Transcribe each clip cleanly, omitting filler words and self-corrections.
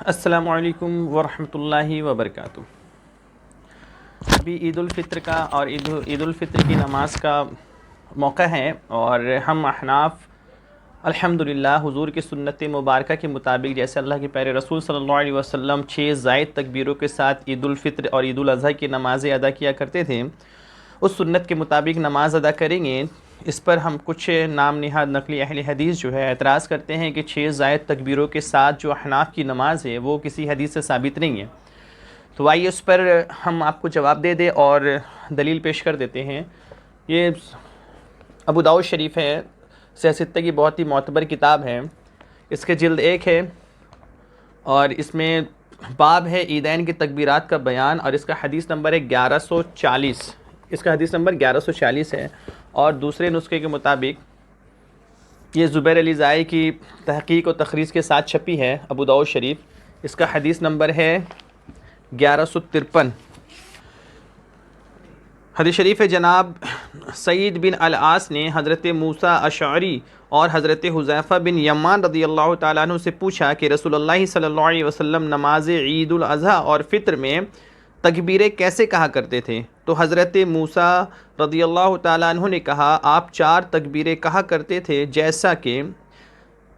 السلام علیکم ورحمۃ اللہ وبرکاتہ۔ ابھی عید الفطر کا اور عید الفطر کی نماز کا موقع ہے، اور ہم احناف الحمدللہ حضور کی سنت مبارکہ کے مطابق، جیسے اللہ کے پیارے رسول صلی اللہ علیہ وسلم 6 زائد تکبیروں کے ساتھ عید الفطر اور عید الاضحیٰ کی نمازیں ادا کیا کرتے تھے، اس سنت کے مطابق نماز ادا کریں گے۔ اس پر ہم کچھ نام نہاد نقلی اہل حدیث جو ہے اعتراض کرتے ہیں کہ 6 زائد تکبیروں کے ساتھ جو احناف کی نماز ہے وہ کسی حدیث سے ثابت نہیں ہے۔ تو آئیے اس پر ہم آپ کو جواب دے دیں اور دلیل پیش کر دیتے ہیں۔ یہ ابو داؤد شریف ہے، صحیح ستہ کی بہت ہی معتبر کتاب ہے، اس کے جلد 1 ہے، اور اس میں باب ہے عیدین کی تکبیرات کا بیان، اور اس کا حدیث نمبر ہے 1140۔ اس کا حدیث نمبر 1140 ہے، اور دوسرے نسخے کے مطابق یہ زبیر علی زائی کی تحقیق و تخریج کے ساتھ چھپی ہے ابو داؤد شریف۔ اس کا حدیث نمبر ہے 1153۔ حدیث شریف ہے جناب سعید بن العاص نے حضرت موسیٰ اشعری اور حضرت حذیفہ بن یمان رضی اللہ تعالیٰ عنہ سے پوچھا کہ رسول اللہ صلی اللہ علیہ وسلم نماز عید الاضحیٰ اور فطر میں تکبیریں کیسے کہا کرتے تھے؟ تو حضرت موسیٰ رضی اللہ تعالیٰ عنہ نے کہا، آپ 4 تکبیریں کہا کرتے تھے جیسا کہ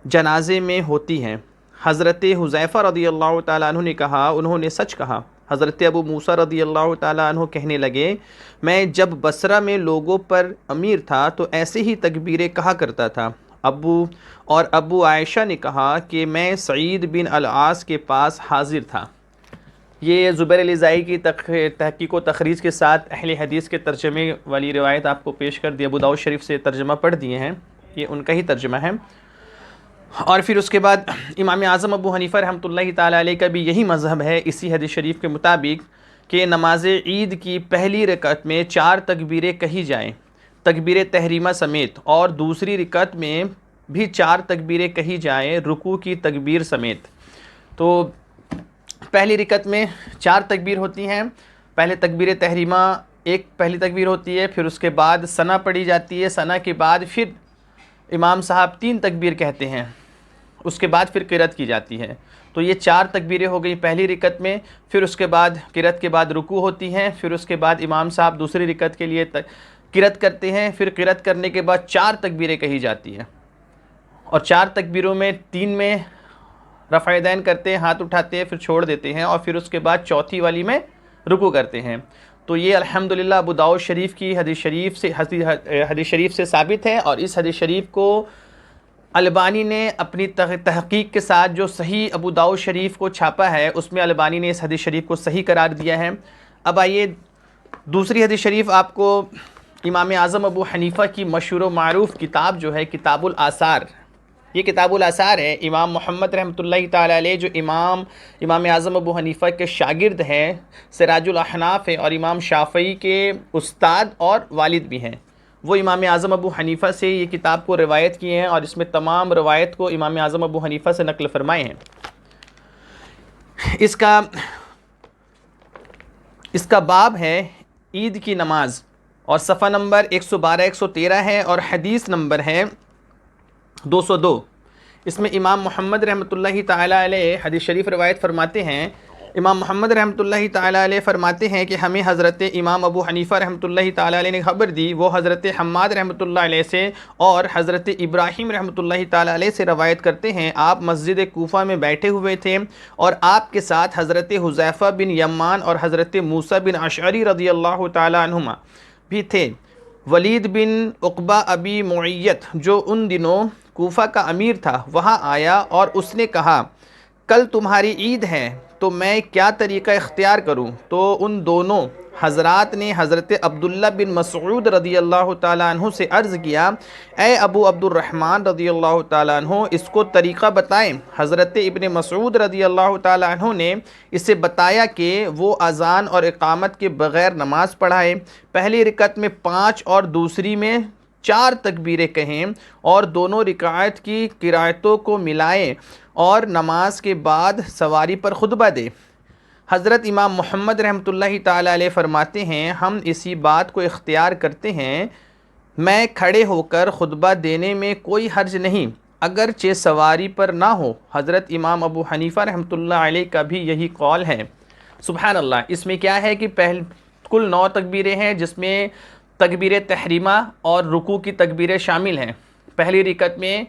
جنازے میں ہوتی ہیں۔ حضرت حذیفہ رضی اللہ تعالیٰ عنہ نے کہا، انہوں نے سچ کہا۔ حضرت ابو موسیٰ رضی اللہ تعالیٰ عنہ کہنے لگے، میں جب بصرہ میں لوگوں پر امیر تھا تو ایسے ہی تکبیریں کہا کرتا تھا۔ ابو عائشہ نے کہا کہ میں سعید بن العاص کے پاس حاضر تھا۔ یہ زبیر علی زائی کی تحقیق و تخریج کے ساتھ اہل حدیث کے ترجمے والی روایت آپ کو پیش کر دی، ابو داؤد شریف سے ترجمہ پڑھ دیے ہیں، یہ ان کا ہی ترجمہ ہے۔ اور پھر اس کے بعد امام اعظم ابو حنیفہ رحمۃ اللہ تعالیٰ علیہ کا بھی یہی مذہب ہے، اسی حدیث شریف کے مطابق، کہ نماز عید کی پہلی رکعت میں 4 تکبیریں کہی جائیں تکبیر تحریمہ سمیت، اور دوسری رکعت میں بھی 4 تکبیریں کہی جائیں رکوع کی تکبیر سمیت۔ تو پہلی رکعت میں 4 تکبیر ہوتی ہیں۔ پہلے تکبیر تحریمہ پہلی تکبیر ہوتی ہے، پھر اس کے بعد ثنا پڑھی جاتی ہے، ثنا کے بعد پھر امام صاحب 3 تکبیر کہتے ہیں، اس کے بعد پھر قرأت کی جاتی ہے۔ تو یہ 4 تکبیریں ہو گئی پہلی رکعت میں، پھر اس کے بعد قرأت کے بعد رکوع ہوتی ہیں، پھر اس کے بعد امام صاحب دوسری رکعت کے لیے قرأت کرتے ہیں، پھر قرأت کرنے کے بعد 4 تکبیریں کہی جاتی ہیں، اور 4 تکبیروں میں 3 میں رفع یدین کرتے ہیں، ہاتھ اٹھاتے ہیں، پھر چھوڑ دیتے ہیں، اور پھر اس کے بعد چوتھی والی میں رکوع کرتے ہیں۔ تو یہ الحمدللہ ابو داؤد شریف کی حدیث شریف سے ثابت ہے، اور اس حدیث شریف کو البانی نے اپنی تحقیق کے ساتھ جو صحیح ابو داؤد شریف کو چھاپا ہے، اس میں البانی نے اس حدیث شریف کو صحیح قرار دیا ہے۔ اب آئیے دوسری حدیث شریف آپ کو امام اعظم ابو حنیفہ کی مشہور و معروف کتاب جو ہے کتاب الآثار، یہ کتاب الآثار ہے، امام محمد رحمۃ اللہ تعالیٰ علیہ جو امام اعظم ابو حنیفہ کے شاگرد ہیں، سراج الاحناف ہیں، اور امام شافعی کے استاد اور والد بھی ہیں، وہ امام اعظم ابو حنیفہ سے یہ کتاب کو روایت کیے ہیں، اور اس میں تمام روایت کو امام اعظم ابو حنیفہ سے نقل فرمائے ہیں۔ اس کا باب ہے عید کی نماز، اور صفحہ نمبر 112-113 ہے، اور حدیث نمبر ہے 202۔ اس میں امام محمد رحمۃ اللہ تعالیٰ علیہ حدیث شریف روایت فرماتے ہیں، امام محمد رحمۃ اللہ تعالیٰ علیہ فرماتے ہیں کہ ہمیں حضرت امام ابو حنیفہ رحمۃ اللہ تعالیٰ علیہ نے خبر دی، وہ حضرت حماد رحمۃ اللہ علیہ سے اور حضرت ابراہیم رحمۃ اللہ تعالیٰ علیہ سے روایت کرتے ہیں، آپ مسجد کوفہ میں بیٹھے ہوئے تھے، اور آپ کے ساتھ حضرت حذیفہ بن یمان اور حضرت موسیٰ بن اشعری رضی اللہ تعالیٰ عنہما بھی تھے۔ ولید بن عقبہ ابی معیت جو ان دنوں کوفہ کا امیر تھا وہاں آیا، اور اس نے کہا، کل تمہاری عید ہے تو میں کیا طریقہ اختیار کروں؟ تو ان دونوں حضرات نے حضرت عبداللہ بن مسعود رضی اللہ تعالیٰ عنہ سے عرض کیا، اے ابو عبد الرحمن رضی اللہ تعالیٰ عنہ، اس کو طریقہ بتائیں۔ حضرت ابن مسعود رضی اللہ تعالیٰ عنہ نے اسے بتایا کہ وہ اذان اور اقامت کے بغیر نماز پڑھائے، پہلی رکعت میں 5 اور دوسری میں 4 تکبیریں کہیں، اور دونوں رکعت کی قرأتوں کو ملائیں، اور نماز کے بعد سواری پر خطبہ دے۔ حضرت امام محمد رحمۃ اللہ تعالیٰ علیہ فرماتے ہیں، ہم اسی بات کو اختیار کرتے ہیں، میں کھڑے ہو کر خطبہ دینے میں کوئی حرج نہیں، اگرچہ سواری پر نہ ہو۔ حضرت امام ابو حنیفہ رحمۃ اللہ علیہ کا بھی یہی قول ہے۔ سبحان اللہ، اس میں کیا ہے کہ کل 9 تکبیریں ہیں، جس میں تکبیر تحریمہ اور رکوع کی تکبیریں شامل ہیں۔ پہلی رکعت میں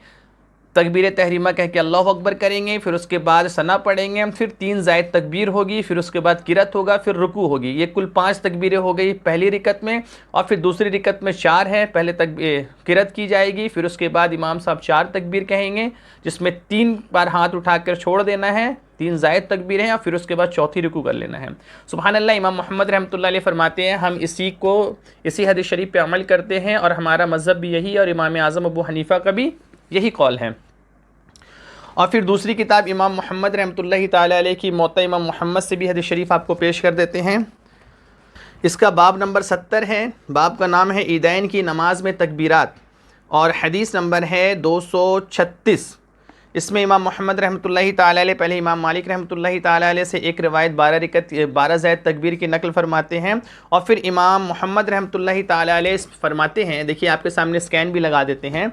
تکبیر تحریمہ کہہ کے اللہ اکبر کریں گے، پھر اس کے بعد ثنا پڑھیں گے، پھر 3 زائد تکبیر ہوگی، پھر اس کے بعد قرات ہوگا، پھر رکوع ہوگی۔ یہ کل 5 تکبیریں ہو گئی پہلی رکعت میں، اور پھر دوسری رکعت میں 4 ہے۔ پہلے قرات کی جائے گی، پھر اس کے بعد امام صاحب 4 تکبیر کہیں گے، جس میں 3 بار ہاتھ اٹھا کر چھوڑ دینا ہے، 3 زائد تکبیر ہیں، اور پھر اس کے بعد چوتھی رکوع کر لینا ہے۔ سبحان اللہ، امام محمد رحمۃ اللہ علیہ فرماتے ہیں ہم اسی حدیث شریف پہ عمل کرتے ہیں، اور ہمارا مذہب بھی یہی ہے، اور امام اعظم ابو حنیفہ کا بھی یہی قول ہے۔ اور پھر دوسری کتاب امام محمد رحمۃ اللہ تعالی علیہ کی موطا امام محمد سے بھی حدیث شریف آپ کو پیش کر دیتے ہیں۔ اس کا باب نمبر 70 ہے، باب کا نام ہے عیدین کی نماز میں تکبیرات، اور حدیث نمبر ہے 236۔ اس میں امام محمد رحمۃ اللہ تعالی علیہ پہلے امام مالک رحمۃ اللہ تعالی علیہ سے ایک روایت 12 زائد تکبیر کی نقل فرماتے ہیں، اور پھر امام محمد رحمۃ اللہ تعالی علیہ فرماتے ہیں، دیکھیے آپ کے سامنے سکین بھی لگا دیتے ہیں،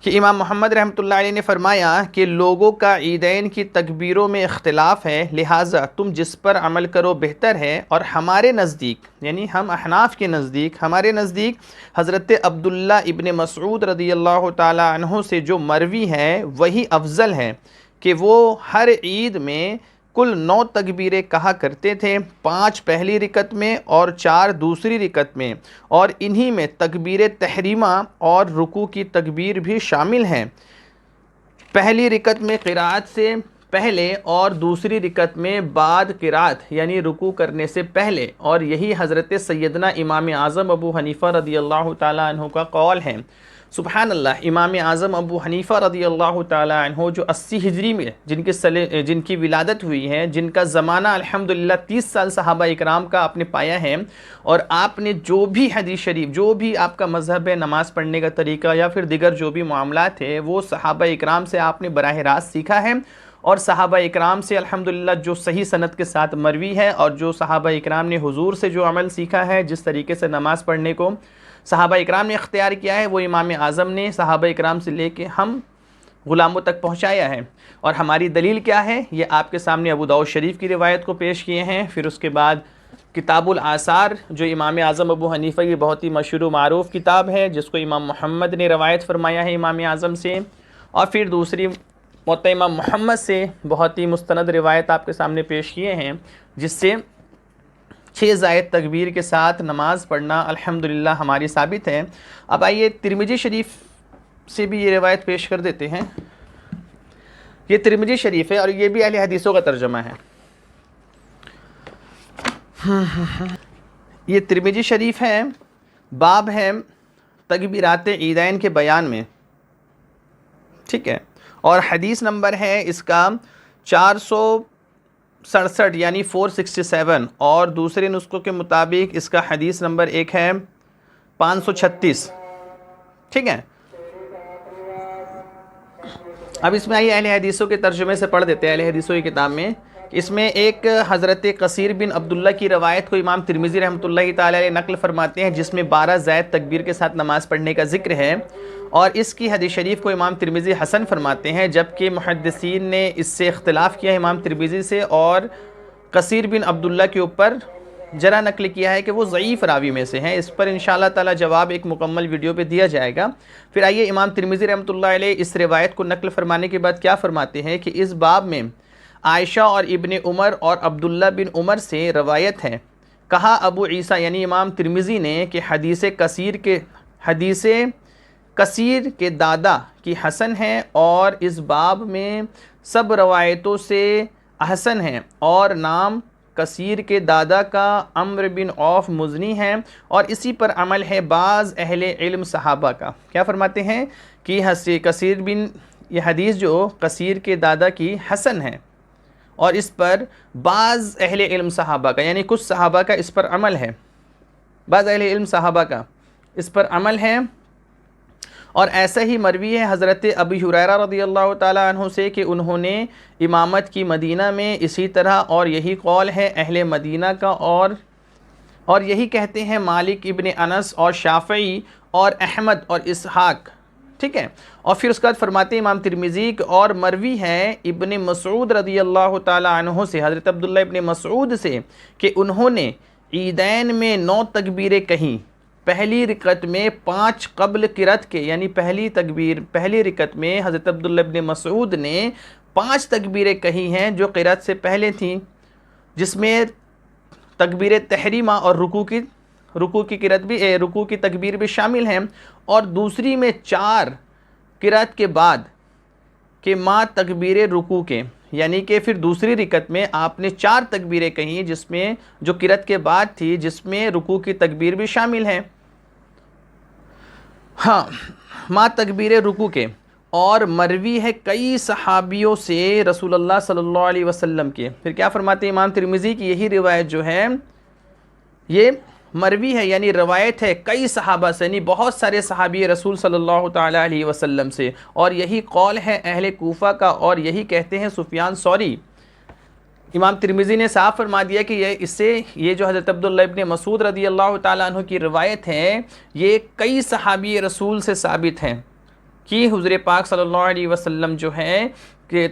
کہ امام محمد رحمۃ اللہ علیہ نے فرمایا کہ لوگوں کا عیدین کی تکبیروں میں اختلاف ہے، لہٰذا تم جس پر عمل کرو بہتر ہے، اور ہمارے نزدیک، یعنی ہم احناف کے نزدیک، ہمارے نزدیک حضرت عبداللہ ابن مسعود رضی اللہ تعالی عنہ سے جو مروی ہے وہی افضل ہے کہ وہ ہر عید میں کل 9 تکبیریں کہا کرتے تھے، 5 پہلی رکعت میں اور 4 دوسری رکعت میں، اور انہی میں تکبیر تحریمہ اور رکوع کی تکبیر بھی شامل ہیں۔ پہلی رکعت میں قرات سے پہلے اور دوسری رکعت میں بعد قرات، یعنی رکوع کرنے سے پہلے، اور یہی حضرت سیدنا امام اعظم ابو حنیفہ رضی اللہ تعالیٰ عنہ کا قول ہے۔ سبحان اللہ، امام اعظم ابو حنیفہ رضی اللہ تعالیٰ عنہ جو 80 ہجری میں جن کی ولادت ہوئی ہے، جن کا زمانہ الحمدللہ 30 سال صحابہ اکرام کا آپ نے پایا ہے، اور آپ نے جو بھی حدیث شریف، جو بھی آپ کا مذہب ہے، نماز پڑھنے کا طریقہ یا پھر دیگر جو بھی معاملات ہیں، وہ صحابہ اکرام سے آپ نے براہ راست سیکھا ہے، اور صحابہ اکرام سے الحمدللہ جو صحیح سند کے ساتھ مروی ہے، اور جو صحابہ اکرام نے حضور سے جو عمل سیکھا ہے، جس طریقے سے نماز پڑھنے کو صحابہ اکرام نے اختیار کیا ہے، وہ امام اعظم نے صحابہ اکرام سے لے کے ہم غلاموں تک پہنچایا ہے۔ اور ہماری دلیل کیا ہے، یہ آپ کے سامنے ابو داؤد شریف کی روایت کو پیش کیے ہیں، پھر اس کے بعد کتاب الآثار جو امام اعظم ابو حنیفہ کی بہت ہی مشہور و معروف کتاب ہے، جس کو امام محمد نے روایت فرمایا ہے امام اعظم سے، اور پھر دوسری موطا امام محمد سے بہت ہی مستند روایت آپ کے سامنے پیش کیے ہیں، جس سے 6 زائد تکبیر کے ساتھ نماز پڑھنا الحمدللہ ہماری ثابت ہے۔ اب آئیے ترمذی شریف سے بھی یہ روایت پیش کر دیتے ہیں۔ یہ ترمذی شریف ہے، اور یہ بھی اہل حدیثوں کا ترجمہ ہے۔ یہ ترمذی شریف ہے، باب ہے تکبیرات عیدین کے بیان میں، ٹھیک ہے، اور حدیث نمبر ہے اس کا 467 یعنی 467، اور دوسرے نسخوں کے مطابق اس کا حدیث نمبر ایک ہے 536، ٹھیک ہے۔ اب اس میں آئیے اہل حدیثوں کے ترجمے سے پڑھ دیتے ہیں، اہل حدیثوں کی کتاب میں اس میں ایک حضرت قصیر بن عبداللہ کی روایت کو امام ترمذی رحمۃ اللہ تعالی علیہ نقل فرماتے ہیں، جس میں 12 زائد تکبیر کے ساتھ نماز پڑھنے کا ذکر ہے، اور اس کی حدیث شریف کو امام ترمذی حسن فرماتے ہیں، جبکہ محدثین نے اس سے اختلاف کیا امام ترمذی سے، اور قصیر بن عبداللہ کے اوپر جرح نقل کیا ہے کہ وہ ضعیف راوی میں سے ہیں۔ اس پر انشاءاللہ تعالی جواب ایک مکمل ویڈیو پہ دیا جائے گا۔ پھر آئیے امام ترمذی رحمۃ اللہ علیہ اس روایت کو نقل فرمانے کے بعد کیا فرماتے ہیں کہ اس باب میں عائشہ اور ابن عمر اور عبداللہ بن عمر سے روایت ہے، کہا ابو عیسیٰ یعنی امام ترمذی نے کہ حدیث کثیر کے دادا کی حسن ہے، اور اس باب میں سب روایتوں سے احسن ہے، اور نام کثیر کے دادا کا عمرو بن عوف مزنی ہے، اور اسی پر عمل ہے بعض اہل علم صحابہ کا۔ کیا فرماتے ہیں کہ یہ حدیث جو کثیر کے دادا کی حسن ہے، اور اس پر بعض اہل علم صحابہ کا، یعنی کچھ صحابہ کا اس پر عمل ہے، بعض اہل علم صحابہ کا اس پر عمل ہے۔ اور ایسا ہی مروی ہے حضرت ابی ہریرہ رضی اللہ تعالیٰ عنہ سے کہ انہوں نے امامت کی مدینہ میں اسی طرح، اور یہی قول ہے اہل مدینہ کا، اور یہی کہتے ہیں مالک ابن انس اور شافعی اور احمد اور اسحاق، ٹھیک ہے. اور پھر اس کے بعد فرماتے ہیں امام ترمذی اور مروی ہے ابن مسعود رضی اللہ تعالی عنہ سے، حضرت عبداللہ ابن مسعود سے، کہ انہوں نے عیدین میں 9 تکبیریں کہیں، پہلی رکعت میں 5 قبل قرات کے، یعنی پہلی رکعت میں حضرت عبداللہ ابن مسعود نے 5 تکبیریں کہی ہیں جو قرات سے پہلے تھیں، جس میں تکبیر تحریمہ اور رکوع کی قرات بھی رکوع کی تکبیر بھی شامل ہیں، اور دوسری میں 4 قرات کے بعد کہ ما تکبیر رکوع کے، یعنی کہ پھر دوسری رکعت میں آپ نے 4 تکبیریں کہیں جس میں جو قرات کے بعد تھی، جس میں رکوع کی تکبیر بھی شامل ہے. ہاں، ما تکبیر رکوع کے. اور مروی ہے کئی صحابیوں سے رسول اللہ صلی اللہ علیہ وسلم کے. پھر کیا فرماتے ہیں امام ترمذی کی یہی روایت جو ہے یہ مروی ہے، یعنی روایت ہے کئی صحابہ سے، یعنی بہت سارے صحابی رسول صلی اللہ تعالی علیہ وسلم سے، اور یہی قول ہے اہل کوفہ کا، اور یہی کہتے ہیں سفیان ثوری. امام ترمذی نے صاف فرما دیا کہ یہ جو حضرت عبداللہ ابن مسعود رضی اللہ تعالیٰ عنہ کی روایت ہے، یہ کئی صحابی رسول سے ثابت ہے کہ حضور پاک صلی اللہ علیہ وسلم جو ہے کہ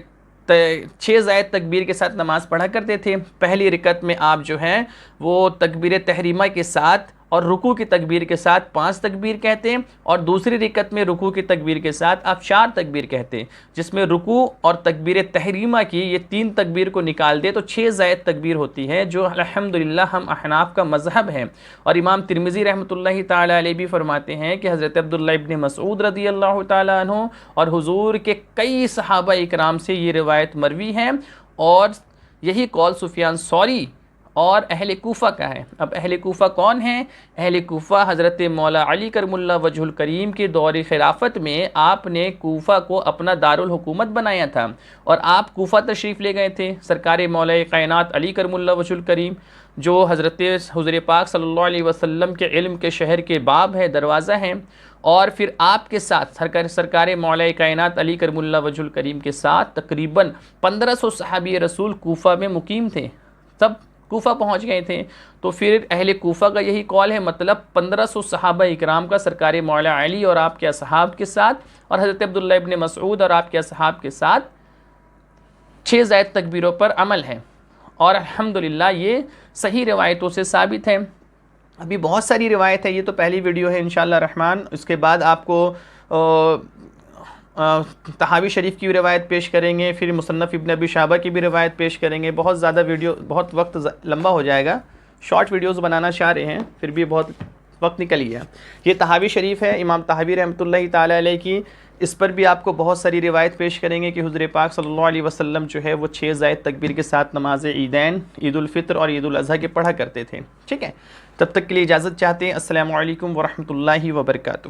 6 زائد تکبیر کے ساتھ نماز پڑھا کرتے تھے. پہلی رکعت میں آپ جو ہے وہ تکبیر تحریمہ کے ساتھ اور رکوع کی تکبیر کے ساتھ 5 تکبیر کہتے ہیں، اور دوسری رکعت میں رکوع کی تکبیر کے ساتھ آپ 4 تکبیر کہتے ہیں، جس میں رکوع اور تکبیر تحریمہ کی یہ 3 تکبیر کو نکال دے تو 6 زائد تکبیر ہوتی ہے، جو الحمدللہ ہم احناف کا مذہب ہے. اور امام ترمذی رحمۃ اللہ تعالی علیہ بھی فرماتے ہیں کہ حضرت عبداللہ ابن مسعود رضی اللہ تعالی عنہ اور حضور کے کئی صحابہ اکرام سے یہ روایت مروی ہے، اور یہی قول سفیان ثوری اور اہل کوفہ کا ہے. اب اہل کوفہ کون ہیں؟ اہل کوفہ حضرت مولا علی کرم اللہ وجہ الکریم کے دور خلافت میں آپ نے کوفہ کو اپنا دارالحکومت بنایا تھا، اور آپ کوفہ تشریف لے گئے تھے. سرکار مولا کائنات علی کرم اللہ وجہ الکریم جو حضرت حضور پاک صلی اللہ علیہ وسلم کے علم کے شہر کے باب ہے، دروازہ ہیں، اور پھر آپ کے ساتھ سرکار مولا کائنات علی کرم اللہ وجہ الکریم کے ساتھ تقریباً 1500 صحابی رسول کوفہ میں مقیم تھے، سب کوفہ پہنچ گئے تھے. تو پھر اہل کوفہ کا یہی قول ہے، مطلب 1500 صحابہ اکرام کا سرکار مولا علی اور آپ کے اصحاب کے ساتھ، اور حضرت عبداللہ ابن مسعود اور آپ کے اصحاب کے ساتھ 6 زائد تکبیروں پر عمل ہے، اور الحمدللہ یہ صحیح روایتوں سے ثابت ہے. ابھی بہت ساری روایت ہے، یہ تو پہلی ویڈیو ہے انشاءاللہ الرحمن. اس کے بعد آپ کو طحاوی شریف کی بھی روایت پیش کریں گے، پھر مصنف ابن ابی شیبہ کی بھی روایت پیش کریں گے. بہت زیادہ ویڈیو، بہت وقت لمبا ہو جائے گا، شارٹ ویڈیوز بنانا چاہ رہے ہیں، پھر بھی بہت وقت نکل گیا. یہ طحاوی شریف ہے امام طحاوی رحمۃ اللہ تعالی علیہ کی. اس پر بھی آپ کو بہت ساری روایت پیش کریں گے کہ حضور پاک صلی اللہ علیہ وسلم جو ہے وہ 6 زائد تکبیر کے ساتھ نماز عیدین، عید الفطر اور عید الاضحیٰ کے پڑھا کرتے تھے. ٹھیک ہے، تب تک کے لیے اجازت چاہتے ہیں. السلام علیکم ورحمۃ اللہ وبرکاتہ.